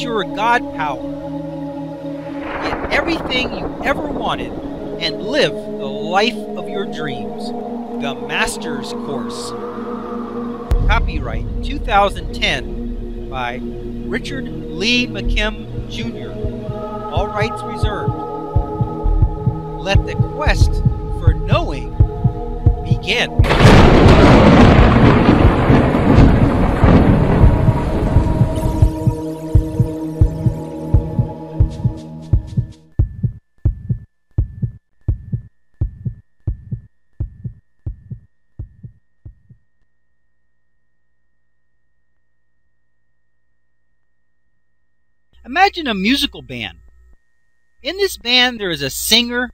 ensure God power. Get everything you ever wanted and live the life of your dreams. The Master's Course. Copyright 2010 by Richard Lee McKim, Jr. All rights reserved. Let the quest for knowing begin. Imagine a musical band. In this band, there is a singer,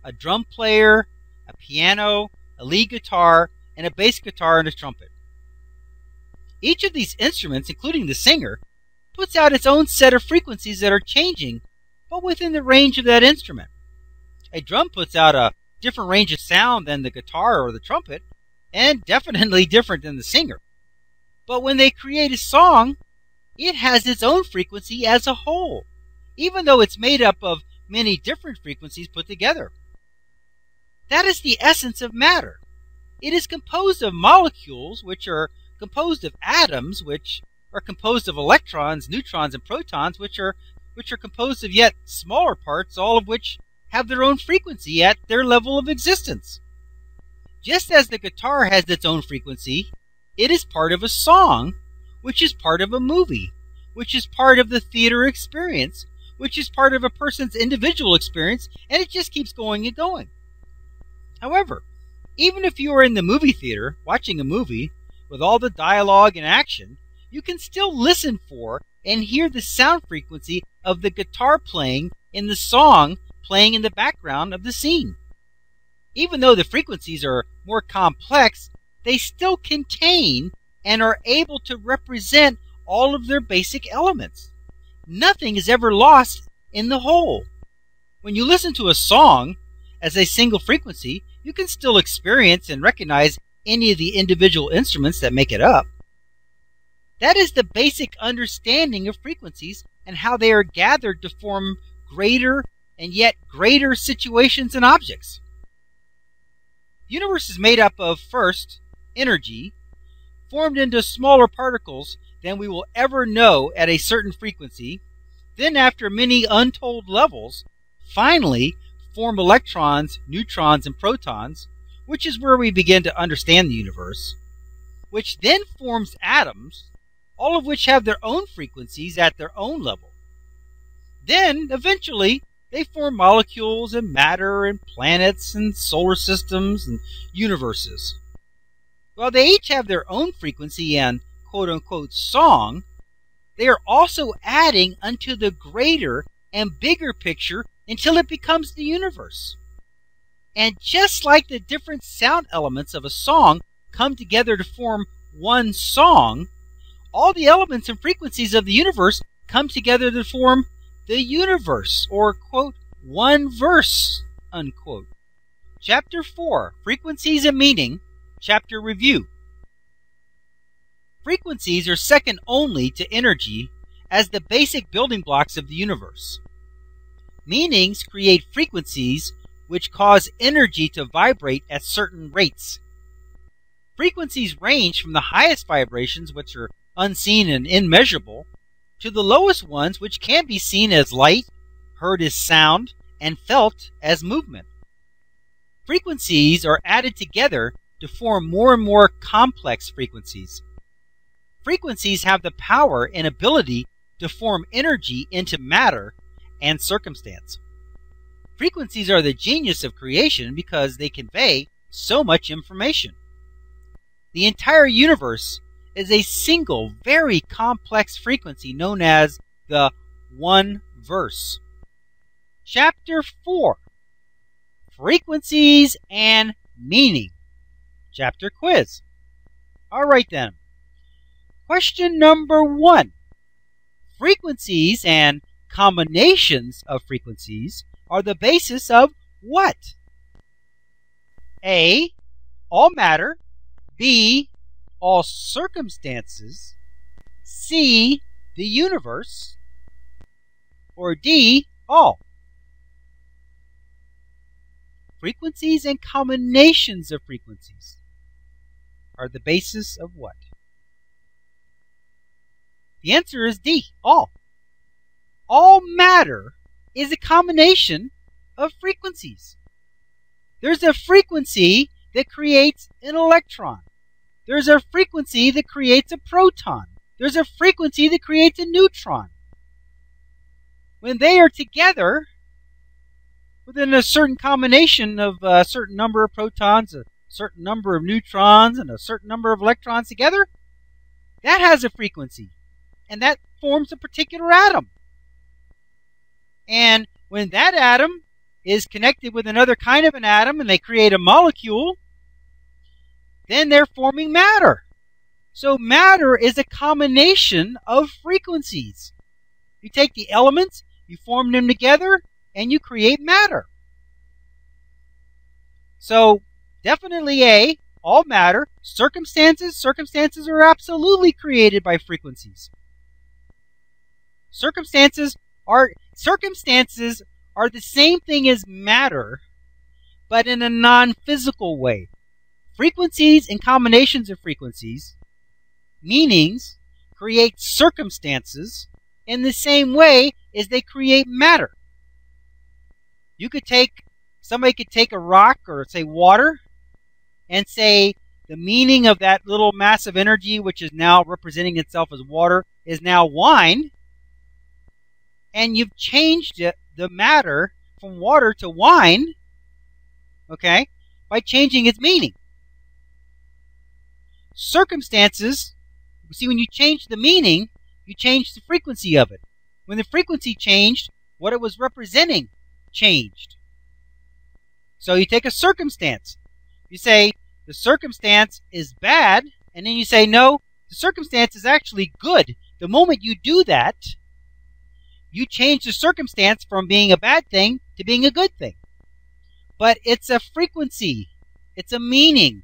a drum player, a piano, a lead guitar, and a bass guitar and a trumpet. Each of these instruments, including the singer, puts out its own set of frequencies that are changing, but within the range of that instrument. A drum puts out a different range of sound than the guitar or the trumpet, and definitely different than the singer. But when they create a song, it has its own frequency as a whole, even though it's made up of many different frequencies put together. That is the essence of matter. It is composed of molecules, which are composed of atoms, which are composed of electrons, neutrons, and protons, which are composed of yet smaller parts, all of which have their own frequency at their level of existence. Just as the guitar has its own frequency, it is part of a song, which is part of a movie, which is part of the theater experience, which is part of a person's individual experience, and it just keeps going and going. However, even if you are in the movie theater watching a movie with all the dialogue and action, you can still listen for and hear the sound frequency of the guitar playing in the song playing in the background of the scene. Even though the frequencies are more complex, they still contain and are able to represent all of their basic elements. Nothing is ever lost in the whole. When you listen to a song as a single frequency, you can still experience and recognize any of the individual instruments that make it up. That is the basic understanding of frequencies and how they are gathered to form greater and yet greater situations and objects. The universe is made up of, first, energy, formed into smaller particles than we will ever know at a certain frequency, then after many untold levels, finally form electrons, neutrons, and protons, which is where we begin to understand the universe, which then forms atoms, all of which have their own frequencies at their own level. Then, eventually, they form molecules and matter and planets and solar systems and universes. While they each have their own frequency and quote-unquote song, they are also adding unto the greater and bigger picture until it becomes the universe. And just like the different sound elements of a song come together to form one song, all the elements and frequencies of the universe come together to form the universe, or quote, one verse, unquote. Chapter 4, Frequencies and Meaning, Chapter Review. Frequencies are second only to energy as the basic building blocks of the universe. Meanings create frequencies which cause energy to vibrate at certain rates. Frequencies range from the highest vibrations, which are unseen and immeasurable, to the lowest ones, which can be seen as light, heard as sound, and felt as movement. Frequencies are added together to form more and more complex frequencies. Frequencies have the power and ability to form energy into matter and circumstance. Frequencies are the genius of creation because they convey so much information. The entire universe is a single, very complex frequency known as the one verse. Chapter 4, Frequencies and Meaning. Chapter Quiz. All right then. Question number 1. Frequencies and combinations of frequencies are the basis of what? A, all matter. B, all circumstances. C, the universe. Or D, all. Frequencies and combinations of frequencies are the basis of what? The answer is D, all. All matter is a combination of frequencies. There's a frequency that creates an electron. There's a frequency that creates a proton. There's a frequency that creates a neutron. When they are together, within a certain combination of a certain number of protons, a certain number of neutrons, and a certain number of electrons together, that has a frequency. And that forms a particular atom. And when that atom is connected with another kind of an atom and they create a molecule, then they're forming matter. So matter is a combination of frequencies. You take the elements, you form them together, and you create matter. So definitely A, all matter. Circumstances are absolutely created by frequencies. Circumstances are the same thing as matter, but in a non-physical way. Frequencies and combinations of frequencies, meanings, create circumstances in the same way as they create matter. Somebody could take a rock, or say water, and say the meaning of that little mass of energy, which is now representing itself as water, is now wine. And you've changed the matter from water to wine, okay, by changing its meaning. Circumstances, see, when you change the meaning, you change the frequency of it. When the frequency changed, what it was representing changed. So you take a circumstance. You say the circumstance is bad, and then you say, no, the circumstance is actually good. The moment you do that, you change the circumstance from being a bad thing to being a good thing. But it's a frequency. It's a meaning.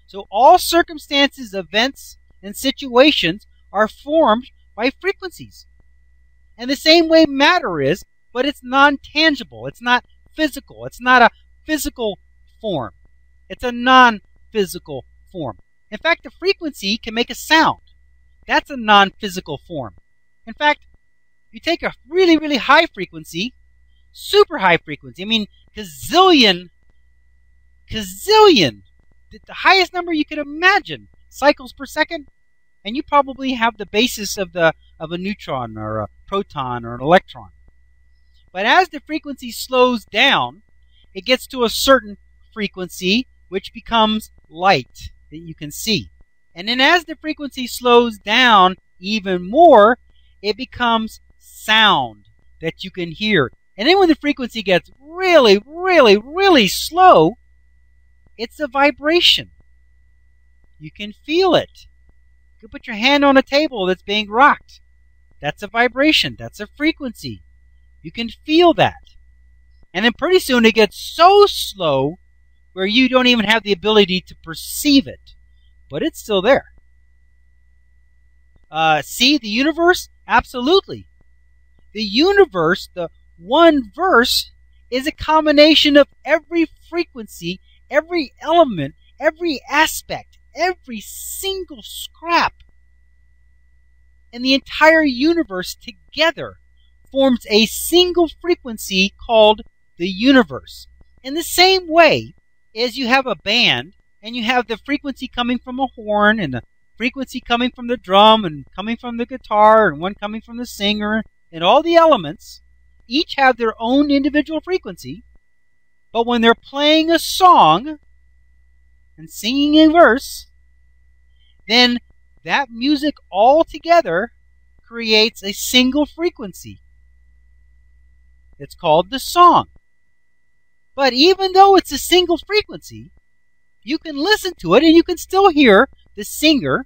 So all circumstances, events, and situations are formed by frequencies. And the same way matter is, but it's non-tangible. It's not physical. It's not a physical form. It's a non-physical form. In fact, a frequency can make a sound. That's a non-physical form. In fact, you take a really, really high frequency, super high frequency, I mean, gazillion, the highest number you could imagine, cycles per second, and you probably have the basis of a neutron or a proton or an electron. But as the frequency slows down, it gets to a certain frequency, which becomes light that you can see. And then as the frequency slows down even more, it becomes sound that you can hear. And then when the frequency gets really, really, really slow, it's a vibration. You can feel it. You can put your hand on a table that's being rocked. That's a vibration. That's a frequency. You can feel that. And then pretty soon it gets so slow where you don't even have the ability to perceive it. But it's still there. See the universe? Absolutely. The universe, the one verse, is a combination of every frequency, every element, every aspect, every single scrap. And the entire universe together forms a single frequency called the universe. In the same way as you have a band, and you have the frequency coming from a horn, and the frequency coming from the drum, and coming from the guitar, and one coming from the singer, and all the elements, each have their own individual frequency. But when they're playing a song and singing a verse, then that music all together creates a single frequency. It's called the song. But even though it's a single frequency, you can listen to it and you can still hear the singer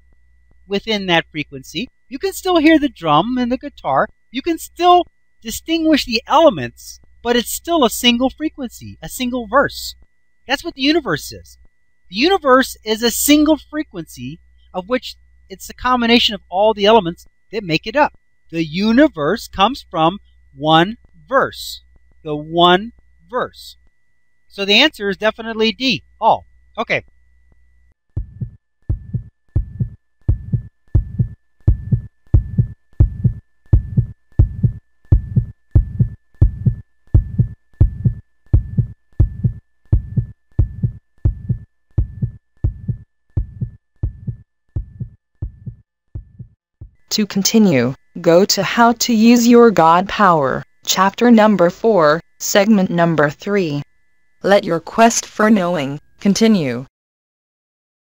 within that frequency. You can still hear the drum and the guitar. You can still distinguish the elements, but it's still a single frequency, a single verse. That's what the universe is. The universe is a single frequency of which it's a combination of all the elements that make it up. The universe comes from one verse. The one verse. So the answer is definitely D, all. Okay. To continue, go to How to Use Your God Power, Chapter number 4, Segment number 3. Let your quest for knowing continue.